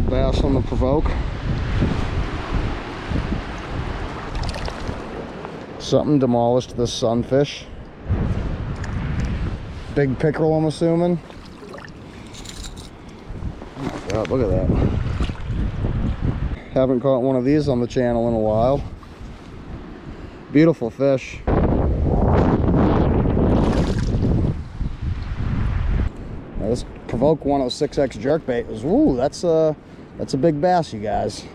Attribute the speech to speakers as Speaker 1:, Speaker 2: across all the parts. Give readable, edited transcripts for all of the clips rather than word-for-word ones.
Speaker 1: bass on the provoke. Something demolished this sunfish. Big pickerel, I'm assuming. Oh my God, look at that. Haven't caught one of these on the channel in a while. Beautiful fish. Now this Provoke 106X jerkbait is, ooh, that's a big bass, you guys.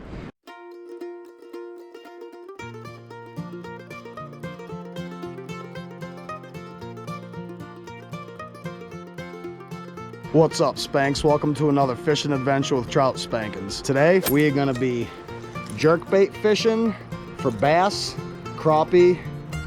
Speaker 1: What's up, Spanks? Welcome to another fishing adventure with Trout Spankins. Today we are gonna be jerkbait fishing for bass, crappie,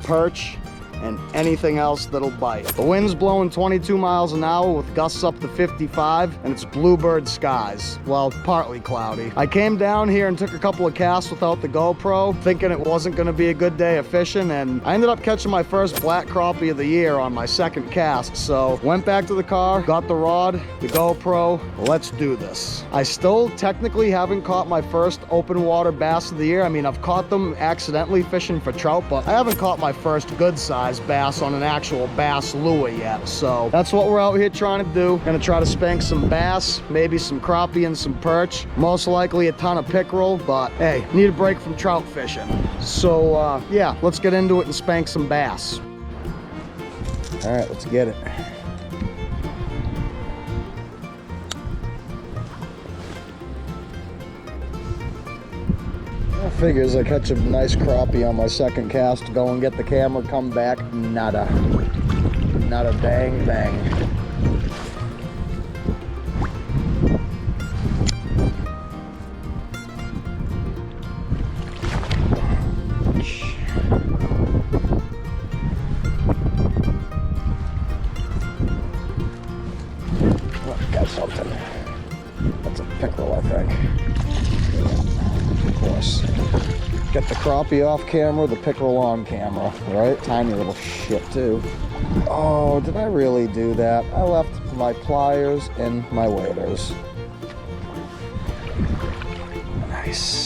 Speaker 1: perch, and anything else that'll bite. The wind's blowing 22 miles an hour with gusts up to 55, and it's bluebird skies. Well, partly cloudy. I came down here and took a couple of casts without the GoPro, thinking it wasn't gonna be a good day of fishing, and I ended up catching my first black crappie of the year on my second cast. So went back to the car, got the rod, the GoPro, let's do this. I still technically haven't caught my first open water bass of the year. I mean, I've caught them accidentally fishing for trout, but I haven't caught my first good size bass on an actual bass lure yet. So that's what we're out here trying to do. Gonna try to spank some bass, maybe some crappie and some perch, most likely a ton of pickerel, but hey, need a break from trout fishing. So yeah, let's get into it and spank some bass. All right, let's get it. Figures I catch a nice crappie on my second cast, go and get the camera, come back, nada. Not a dang thing. Oh, got something. That's a pickerel, I think. Of course. Get the crappie off camera, the pickerel on camera, right? Tiny little shit too. Oh, did I really do that? I left my pliers and my waders. Nice.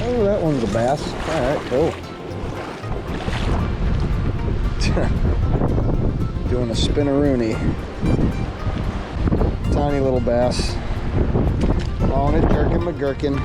Speaker 1: Oh, that one's a bass. All right, cool. Doing a spinneroony. Tiny little bass. On it, jerking my gherkin.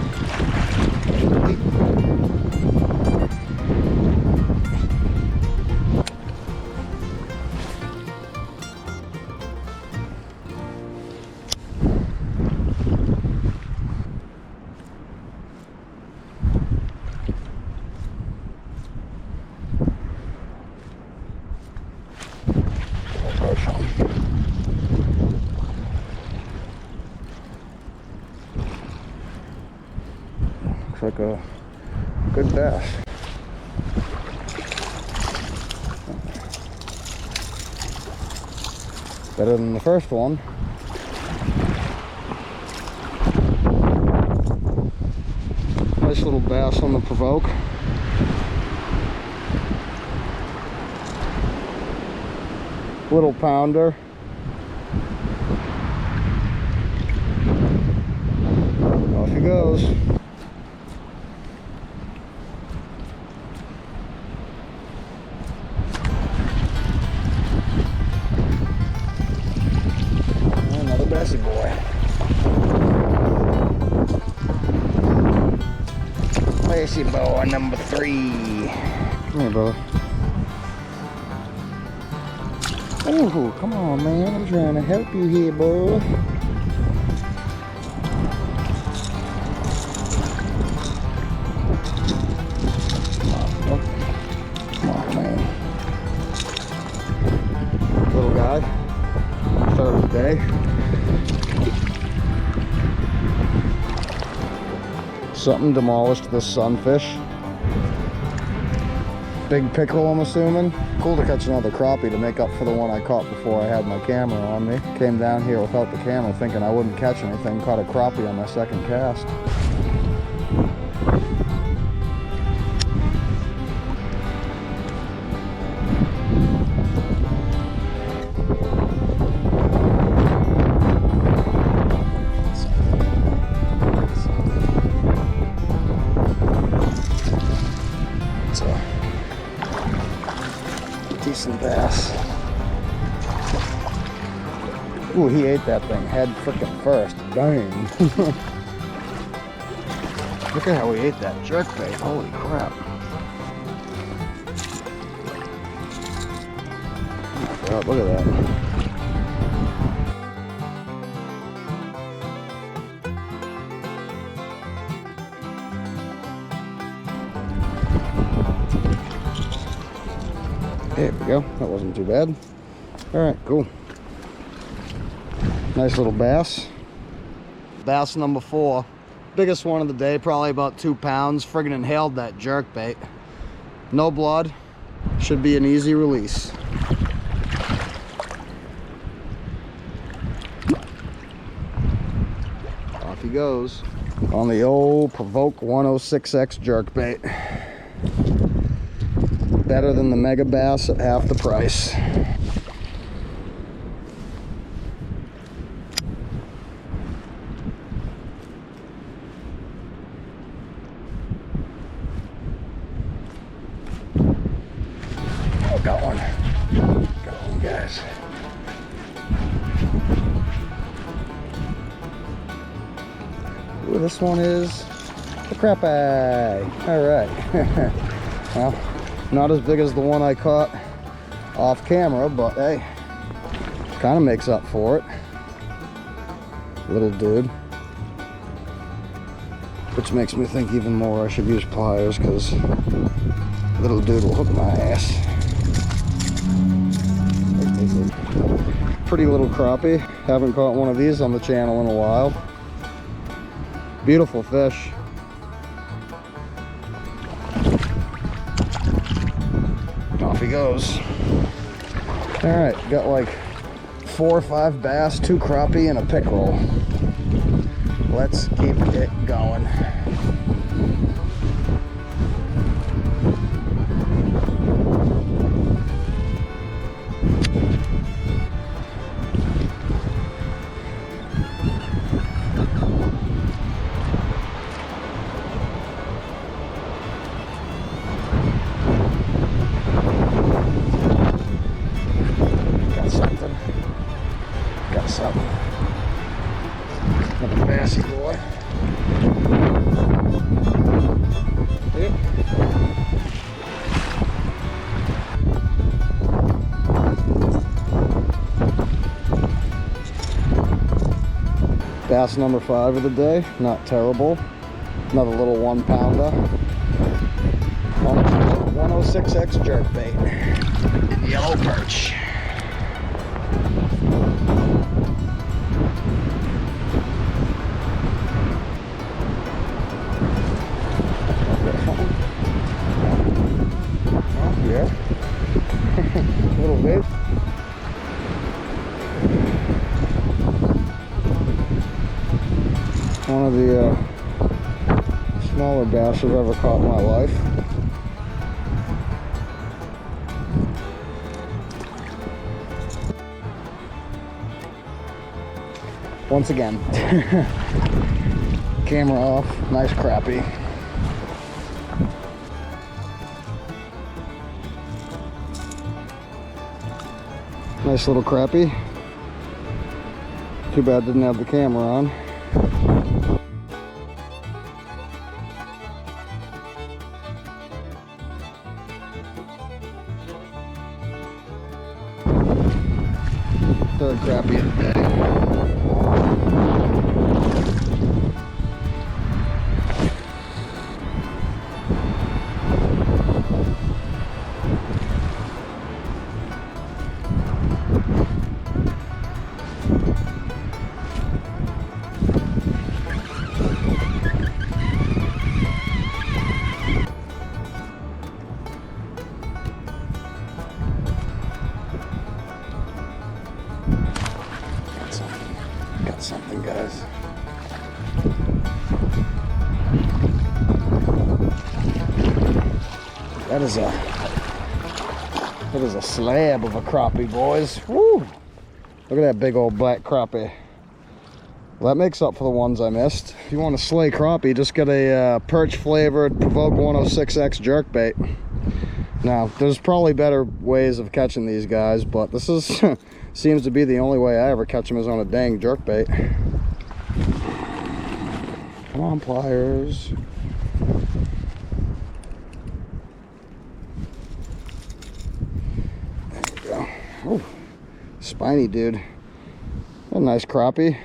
Speaker 1: Looks like a good bass. Better than the first one. Nice little bass on the provoke. Little pounder. Off he goes. Another bassy boy. Bassy boy number 3. Come here, brother. Oh, come on, man. I'm trying to help you here, boy. Come on, man. Little guy. Start of the day. Something demolished this sunfish. Big pickerel, I'm assuming. Cool to catch another crappie to make up for the one I caught before I had my camera on me. Came down here without the camera thinking I wouldn't catch anything. Caught a crappie on my second cast. Decent bass. Ooh, he ate that thing head frickin' first. Dang. Look at how he ate that jerkbait. Holy crap. Oh my God, look at that. There we go. That wasn't too bad. All right, cool. Nice little bass. Bass number 4. Biggest one of the day, probably about 2 pounds. Friggin' inhaled that jerkbait. No blood. Should be an easy release. Off he goes. On the old Provoke 106X jerkbait. Better than the mega bass at half the price. Oh, got one. Got one, guys. Ooh, this one is the CRAPPIE. All right. Well, not as big as the one I caught off camera, but hey, kind of makes up for it. Little dude. Which makes me think even more I should use pliers, because little dude will hook my ass. Pretty little crappie. Haven't caught one of these on the channel in a while. Beautiful fish. Off he goes. All right, got like 4 or 5 bass, 2 crappie, and a pickerel. Let's keep it going. Another bassy boy. Yep. Bass number 5 of the day. Not terrible. Another little 1 pounder. On a 106X jerkbait. Yellow perch. Little bit. One of the smaller bass I've ever caught in my life. Once again, camera off, nice crappie. Nice little crappie. Too bad didn't have the camera on. Third crappie of the day. Got something, guys. That is a slab of a crappie, boys. Woo! Look at that big old black crappie. Well, that makes up for the ones I missed. If you want to slay crappie, just get a perch flavored Provoke 106X jerkbait. Now, there's probably better ways of catching these guys, but this is seems to be the only way I ever catch them is on a dang jerkbait. Come on, pliers. There we go. Oh, spiny dude. A nice crappie.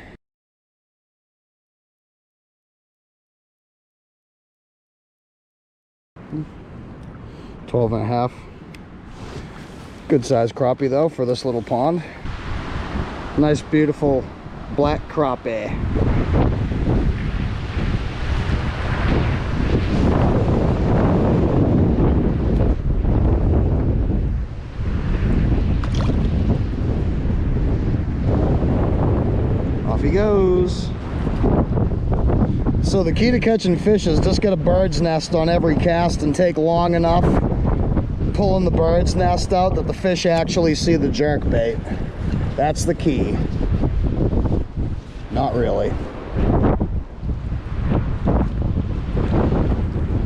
Speaker 1: $12.5. Good size crappie though for this little pond. Nice beautiful black crappie. Off he goes. So the key to catching fish is just get a bird's nest on every cast and take long enough pulling the bird's nest out that the fish actually see the jerkbait. That's the key. Not really.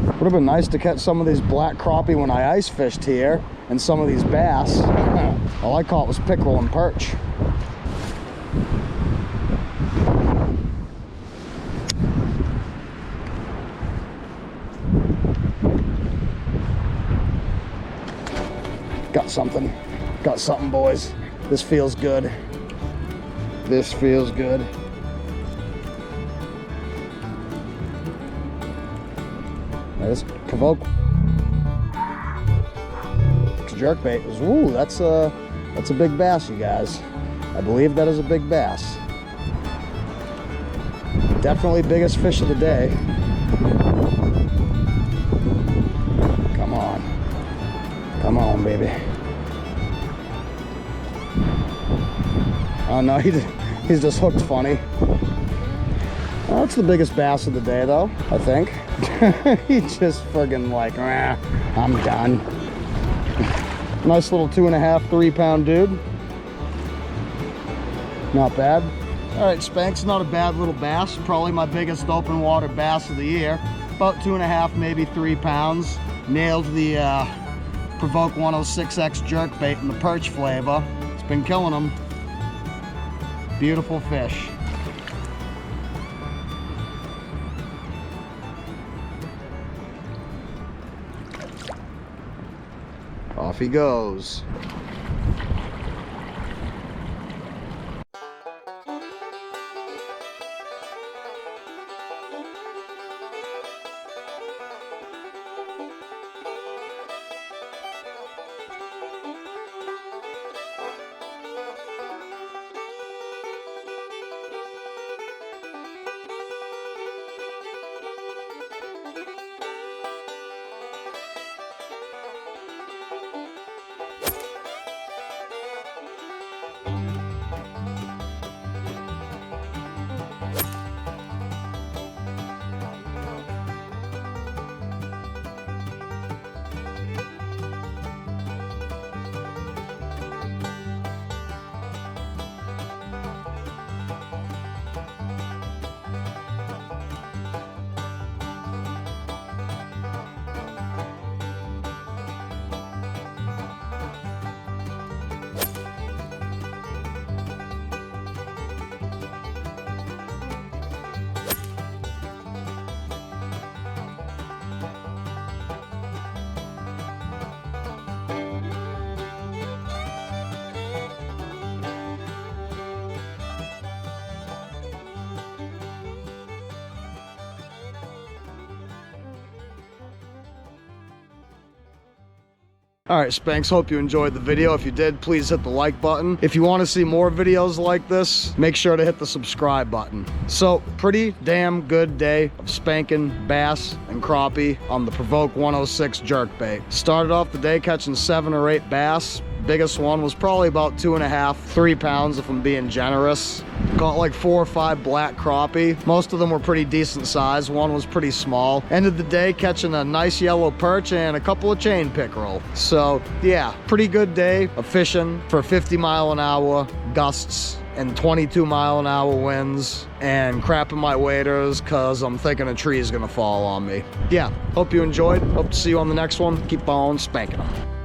Speaker 1: Would have been nice to catch some of these black crappie when I ice fished here and some of these bass. All I caught was pickerel and perch. Got something, boys. This feels good. This feels good. There's Provoke jerkbait. Ooh, that's a big bass, you guys. I believe that is a big bass. Definitely biggest fish of the day. Come on. Come on, baby. Oh no, he's just hooked funny. Well, that's the biggest bass of the day though, I think. He just friggin' like, I'm done. Nice little 2.5, 3 pound dude. Not bad. All right, Spank's not a bad little bass. Probably my biggest open water bass of the year. About 2.5, maybe 3 pounds. Nailed the Provoke 106X jerkbait in the perch flavor. It's been killing them. Beautiful fish. Off he goes. All right, Spanks, hope you enjoyed the video. If you did, please hit the like button. If you want to see more videos like this, make sure to hit the subscribe button. So, pretty damn good day of spanking bass and crappie on the Provoke 106 jerkbait. Started off the day catching 7 or 8 bass. biggest one was probably about 2.5, 3 pounds if I'm being generous. Caught like 4 or 5 black crappie. Most of them were pretty decent size. One was pretty small. Ended the day catching a nice yellow perch and a couple of chain pickerel. So yeah, pretty good day of fishing for 50-mile-an-hour gusts and 22-mile-an-hour winds, and crapping my waders because I'm thinking a tree is gonna fall on me. Yeah, hope you enjoyed. Hope to see you on the next one. Keep on spanking them.